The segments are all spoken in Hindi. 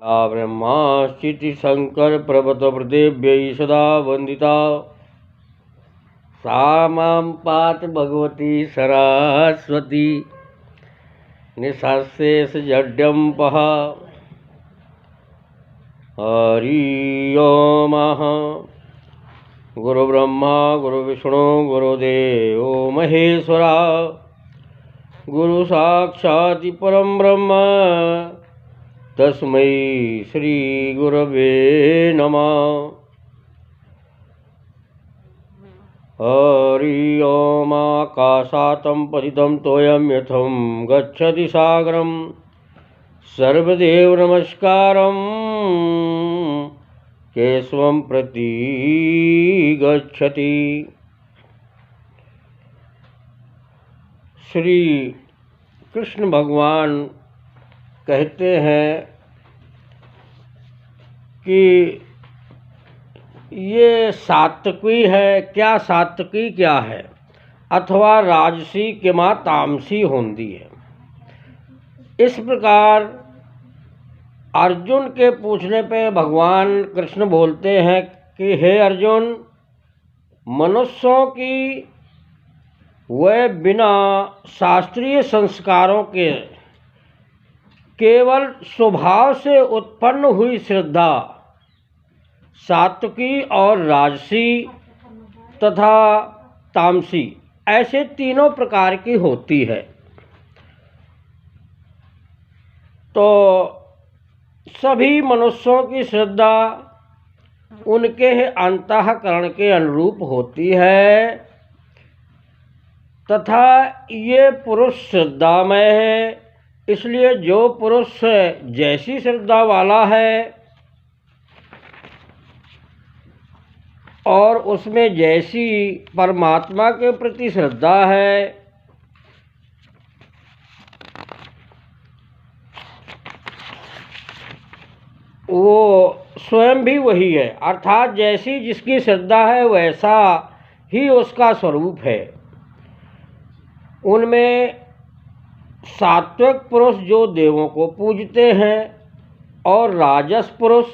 या ब्रह्माश्चिति शंकर प्रभृतप्रदेव्यै सदा वंदिता सा मां पात भगवती सरस्वती निःशेषजड्यम्पः। हरि ओम। गुरुब्रह्मा गुरुविष्णु गुरुदेवो महेश्वरा गुरु साक्षात् परं ब्रह्म तस्मै श्री गुरवे नमः। हरि ओम। आकाशातं पतितं तोयं यथं गच्छति सागरं सर्वदेव नमस्कारं केशवं प्रति गच्छति। श्री कृष्ण भगवान कहते हैं कि ये सात्विकी है क्या, सात्विकी क्या है, अथवा राजसी के माँ तामसी होती है। इस प्रकार अर्जुन के पूछने पे भगवान कृष्ण बोलते हैं कि हे अर्जुन, मनुष्यों की वह बिना शास्त्रीय संस्कारों के केवल स्वभाव से उत्पन्न हुई श्रद्धा सात्विकी और राजसी तथा तामसी ऐसे तीनों प्रकार की होती है। तो सभी मनुष्यों की श्रद्धा उनके अंतःकरण के अनुरूप होती है तथा ये पुरुष श्रद्धामय है। इसलिए जो पुरुष जैसी श्रद्धा वाला है और उसमें जैसी परमात्मा के प्रति श्रद्धा है, वो स्वयं भी वही है। अर्थात जैसी जिसकी श्रद्धा है वैसा ही उसका स्वरूप है। उनमें सात्विक पुरुष जो देवों को पूजते हैं और राजस पुरुष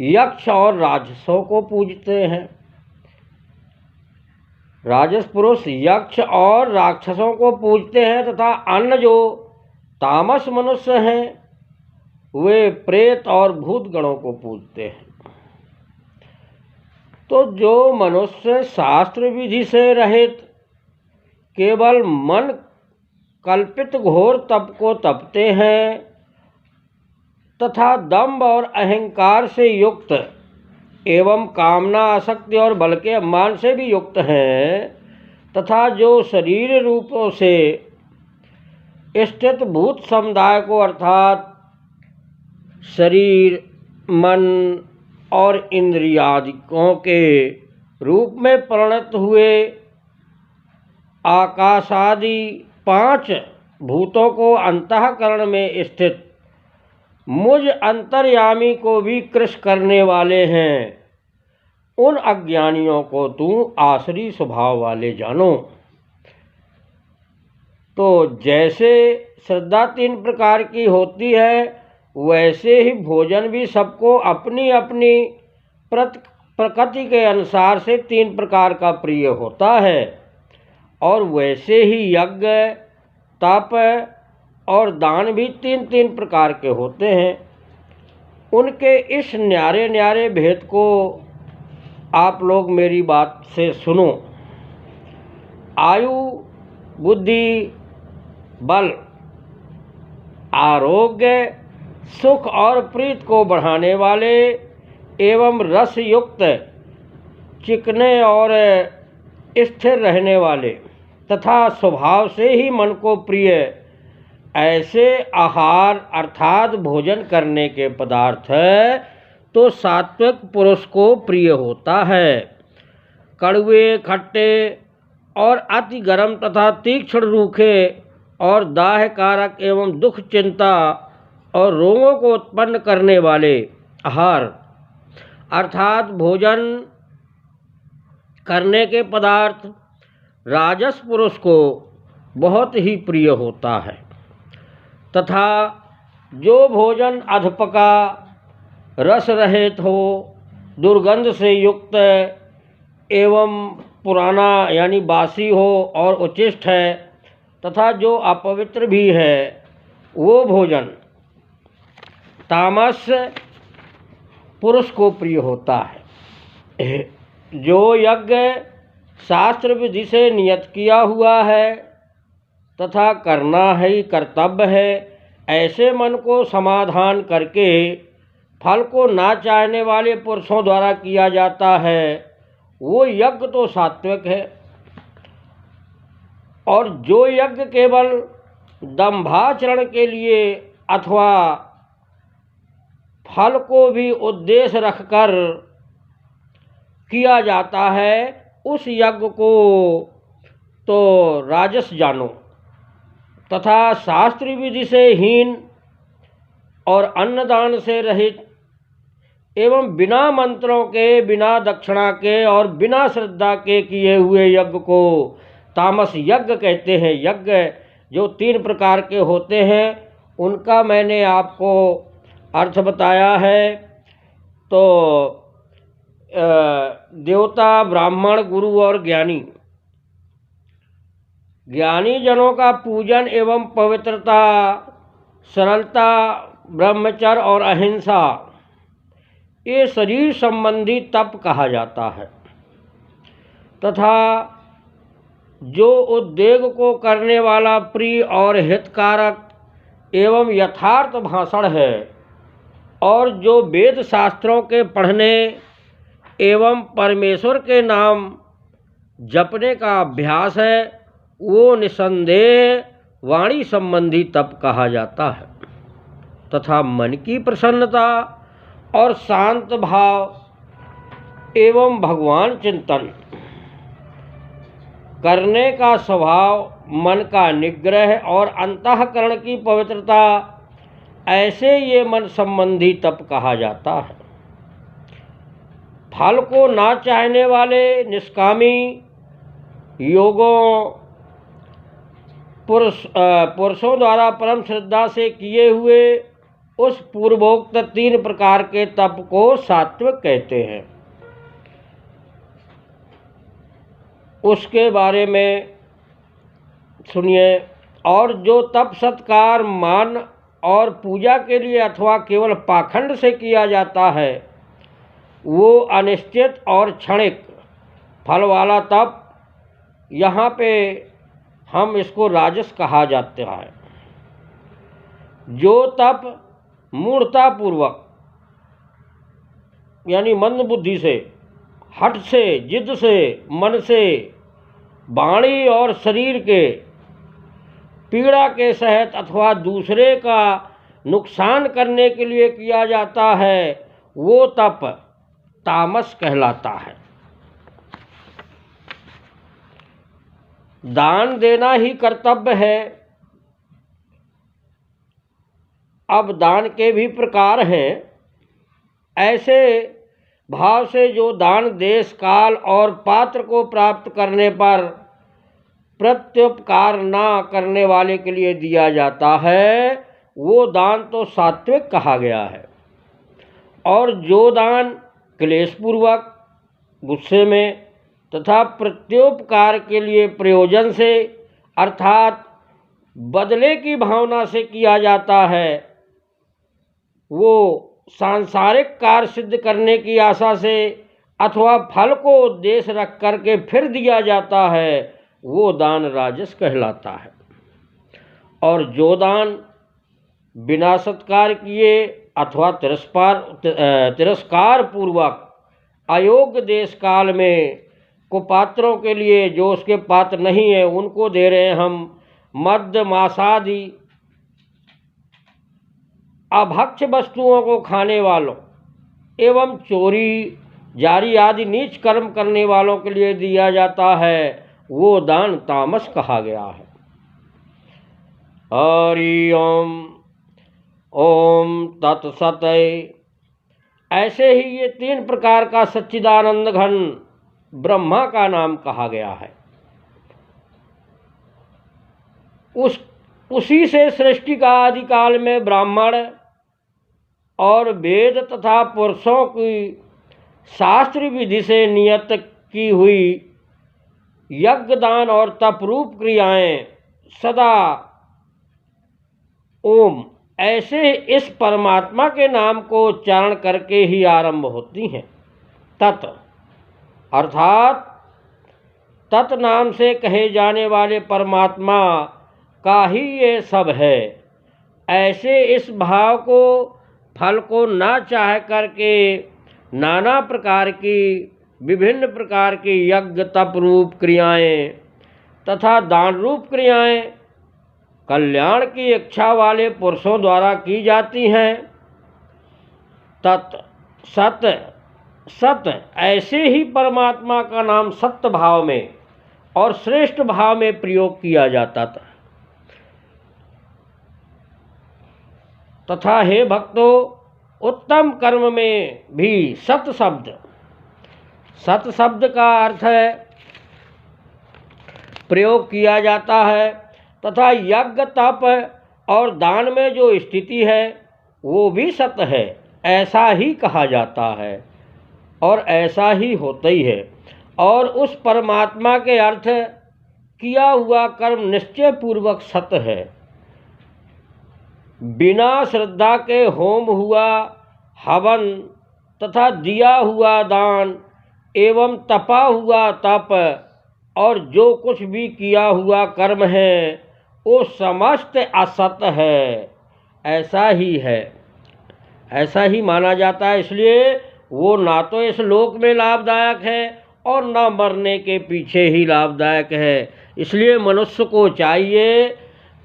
यक्ष और राक्षसों को पूजते हैं। राजस पुरुष यक्ष और राक्षसों को पूजते हैं तथा अन्य जो तामस मनुष्य हैं वे प्रेत और भूत गणों को पूजते हैं। तो जो मनुष्य शास्त्र विधि से रहित केवल मन कल्पित घोर तप को तपते हैं तथा दंभ और अहंकार से युक्त एवं कामना आसक्ति और बल के अभिमान से भी युक्त हैं तथा जो शरीर रूपों से स्थित भूत समुदाय को अर्थात शरीर मन और इंद्रियादिकों के रूप में परिणत हुए आकाशादि 5 भूतों को अंतःकरण में स्थित मुझ अंतर्यामी को भी कृश करने वाले हैं, उन अज्ञानियों को तू आसुरी स्वभाव वाले जानो। तो जैसे श्रद्धा 3 प्रकार की होती है वैसे ही भोजन भी सबको अपनी अपनी प्रकृति के अनुसार से 3 प्रकार का प्रिय होता है। और वैसे ही यज्ञ तप और दान भी 3 प्रकार के होते हैं। उनके इस न्यारे न्यारे भेद को आप लोग मेरी बात से सुनो। आयु बुद्धि बल आरोग्य सुख और प्रीत को बढ़ाने वाले एवं रस युक्त चिकने और स्थिर रहने वाले तथा स्वभाव से ही मन को प्रिय ऐसे आहार अर्थात भोजन करने के पदार्थ तो सात्विक पुरुष को प्रिय होता है। कड़वे खट्टे और अति गर्म तथा तीक्ष्ण रूखे और दाह कारक एवं दुख चिंता और रोगों को उत्पन्न करने वाले आहार अर्थात भोजन करने के पदार्थ राजस पुरुष को बहुत ही प्रिय होता है तथा जो भोजन अधपका, रस रहित हो, दुर्गंध से युक्त एवं पुराना यानी बासी हो और उच्छिष्ट है तथा जो अपवित्र भी है, वो भोजन तामस पुरुष को प्रिय होता है। जो यज्ञ शास्त्र विधि से नियत किया हुआ है तथा करना ही कर्तव्य है, ऐसे मन को समाधान करके फल को ना चाहने वाले पुरुषों द्वारा किया जाता है, वो यज्ञ तो सात्विक है। और जो यज्ञ केवल दंभाचरण के लिए अथवा फल को भी उद्देश्य रखकर किया जाता है, उस यज्ञ को तो राजस जानो। तथा शास्त्रीय विधि से हीन और अन्नदान से रहित एवं बिना मंत्रों के, बिना दक्षिणा के और बिना श्रद्धा के किए हुए यज्ञ को तामस यज्ञ कहते हैं। यज्ञ जो 3 प्रकार के होते हैं, उनका मैंने आपको अर्थ बताया है। तो देवता, ब्राह्मण, गुरु और ज्ञानी। ज्ञानी जनों का पूजन एवं पवित्रता, सरलता, ब्रह्मचर्य और अहिंसा, ये शरीर संबंधी तप कहा जाता है। तथा जो उद्योग को करने वाला प्रिय और हितकारक एवं यथार्थ भाषण है और जो वेद शास्त्रों के पढ़ने एवं परमेश्वर के नाम जपने का अभ्यास है, वो निसंदेह वाणी संबंधी तप कहा जाता है। तथा मन की प्रसन्नता और शांत भाव एवं भगवान चिंतन करने का स्वभाव, मन का निग्रह और अंतःकरण की पवित्रता, ऐसे ये मन संबंधी तप कहा जाता है। फल को ना चाहने वाले निष्कामी योगों पुरुषों द्वारा परम श्रद्धा से किए हुए उस पूर्वोक्त 3 प्रकार के तप को सात्विक कहते हैं। उसके बारे में सुनिए। और जो तप सत्कार, मान और पूजा के लिए अथवा केवल पाखंड से किया जाता है, वो अनिश्चित और क्षणिक फल वाला तप, यहाँ पे हम इसको राजस कहा जाता है। जो तप मूढ़तापूर्वक यानी मंद बुद्धि से, हठ से, जिद से, मन से, वाणी और शरीर के पीड़ा के सहित अथवा दूसरे का नुकसान करने के लिए किया जाता है, वो तप तामस कहलाता है। दान देना ही कर्तव्य है। अब दान के भी प्रकार हैं। ऐसे भाव से जो दान देश, काल और पात्र को प्राप्त करने पर प्रत्युपकार ना करने वाले के लिए दिया जाता है, वो दान तो सात्विक कहा गया है। और जो दान क्लेशपूर्वक, गुस्से में तथा प्रत्युपकार के लिए प्रयोजन से अर्थात बदले की भावना से किया जाता है, वो सांसारिक कार्य सिद्ध करने की आशा से अथवा फल को उद्देश्य रख करके फिर दिया जाता है, वो दान राजस कहलाता है। और जो दान बिना सत्कार किए अथवा तिरस्कार पूर्वक अयोग्य देश काल में कुपात्रों के लिए, जो उसके पात्र नहीं है, उनको दे रहे हैं हम, मद्य मांसादि अभक्ष्य वस्तुओं को खाने वालों एवं चोरी जारी आदि नीच कर्म करने वालों के लिए दिया जाता है, वो दान तामस कहा गया है। हरि ओम। ओम तत्सत। ऐसे ही ये 3 प्रकार का सच्चिदानंद घन ब्रह्मा का नाम कहा गया है। उसी से सृष्टि का आदिकाल में ब्राह्मण और वेद तथा पुरुषों की शास्त्र विधि से नियत की हुई यज्ञ दान और तपरूप क्रियाएं सदा ओम ऐसे इस परमात्मा के नाम को उच्चारण करके ही आरंभ होती हैं। तत् अर्थात तत् नाम से कहे जाने वाले परमात्मा का ही ये सब है। ऐसे इस भाव को फल को ना चाह करके नाना प्रकार की विभिन्न प्रकार की यज्ञ तप रूप क्रियाएं तथा दान रूप क्रियाएं कल्याण की इच्छा वाले पुरुषों द्वारा की जाती हैं। तत् सत सत ऐसे ही परमात्मा का नाम सत्य भाव में और श्रेष्ठ भाव में प्रयोग किया जाता था। तथा हे भक्तों, उत्तम कर्म में भी सत शब्द का अर्थ है प्रयोग किया जाता है तथा यज्ञ तप और दान में जो स्थिति है वो भी सत है, ऐसा ही कहा जाता है और ऐसा ही होता ही है। और उस परमात्मा के अर्थ किया हुआ कर्म निश्चय पूर्वक सत है। बिना श्रद्धा के होम हुआ हवन तथा दिया हुआ दान एवं तपा हुआ तप और जो कुछ भी किया हुआ कर्म है वो समस्त असत है, ऐसा ही है, ऐसा ही माना जाता है। इसलिए वो ना तो इस लोक में लाभदायक है और ना मरने के पीछे ही लाभदायक है। इसलिए मनुष्य को चाहिए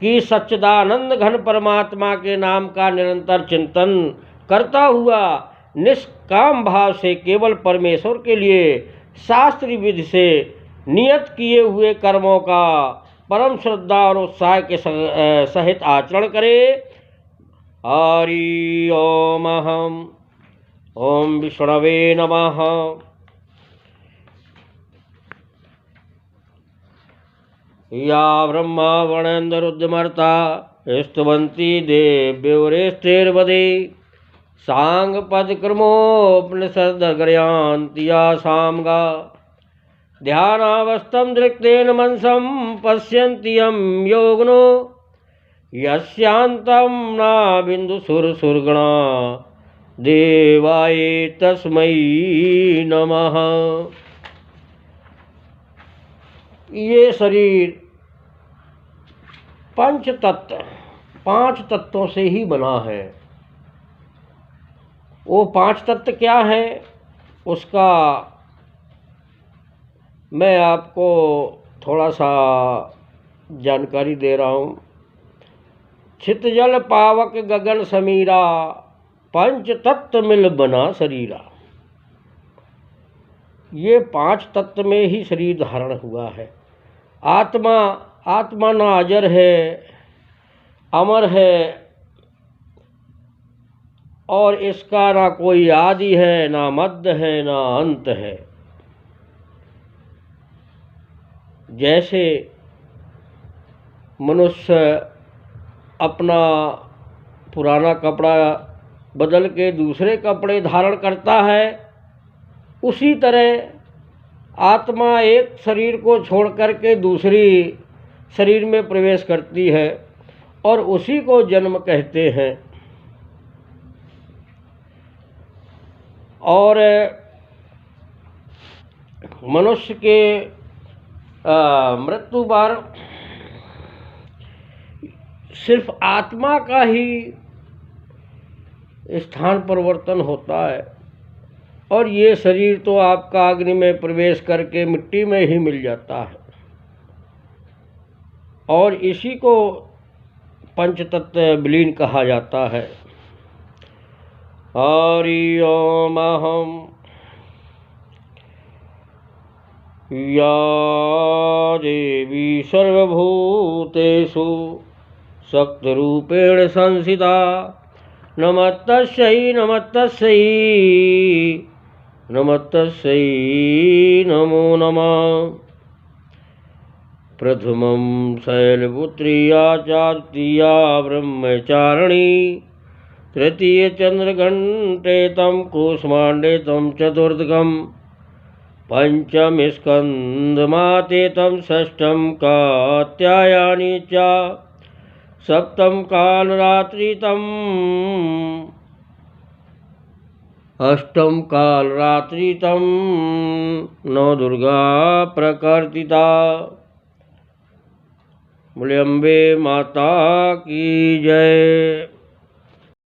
कि सच्चिदानंद घन परमात्मा के नाम का निरंतर चिंतन करता हुआ निष्काम भाव से केवल परमेश्वर के लिए शास्त्रीय विधि से नियत किए हुए कर्मों का परम श्रद्धा और उत्साह के सहित आचरण करे। हरि ओम। ओम विष्णवे नमः। या ब्रह्मा वणेन्द्र रुद्रमर्ता स्तुवन्ति देव्योरेस्तेर्वदे सांगपदक्रमोपनिषद्गर्यान्ति यासाम्गा ध्यानावस्थं दृक्तेन मनसं पश्यन्ति यं योगिनो यस्यान्तं न बिन्दुसुरसुरगणा देवाय तस्मै नमः। ये शरीर पांच तत्वों से ही बना है। वो पांच तत्व क्या है उसका मैं आपको थोड़ा सा जानकारी दे रहा हूँ। छित जल पावक गगन समीरा पंच तत्व मिल बना शरीरा। ये पांच तत्व में ही शरीर धारण हुआ है। आत्मा ना अजर है, अमर है और इसका ना कोई आदि है, ना मध्य है, ना अंत है। जैसे मनुष्य अपना पुराना कपड़ा बदल के दूसरे कपड़े धारण करता है, उसी तरह आत्मा एक शरीर को छोड़ करके दूसरी शरीर में प्रवेश करती है और उसी को जन्म कहते हैं। और मनुष्य के मृत्यु पर सिर्फ आत्मा का ही स्थान परिवर्तन होता है और ये शरीर तो आपका अग्नि में प्रवेश करके मिट्टी में ही मिल जाता है। और इसी को पंचतत्व विलीन कहा जाता है। हरि ओम। या देवी सर्वभूतेषु शक्तिरूपेण संस्थिता नमस्तस्यै नमस्तस्यै नमस्तस्यै नमो नमः। प्रथमं शैलपुत्र्या चाद्वितीया ब्रह्मचारिणी तृतीय चंद्रघंटेतं कूष्माण्डेतं चतुर्थकं पंचम स्कंदमातेतं षष्ठं कात्यायनी च सप्तम कालरात्रितम् अष्टम कालरात्रितम नौ दुर्गा प्रकर्तिता। बोले अम्बे माता की जय।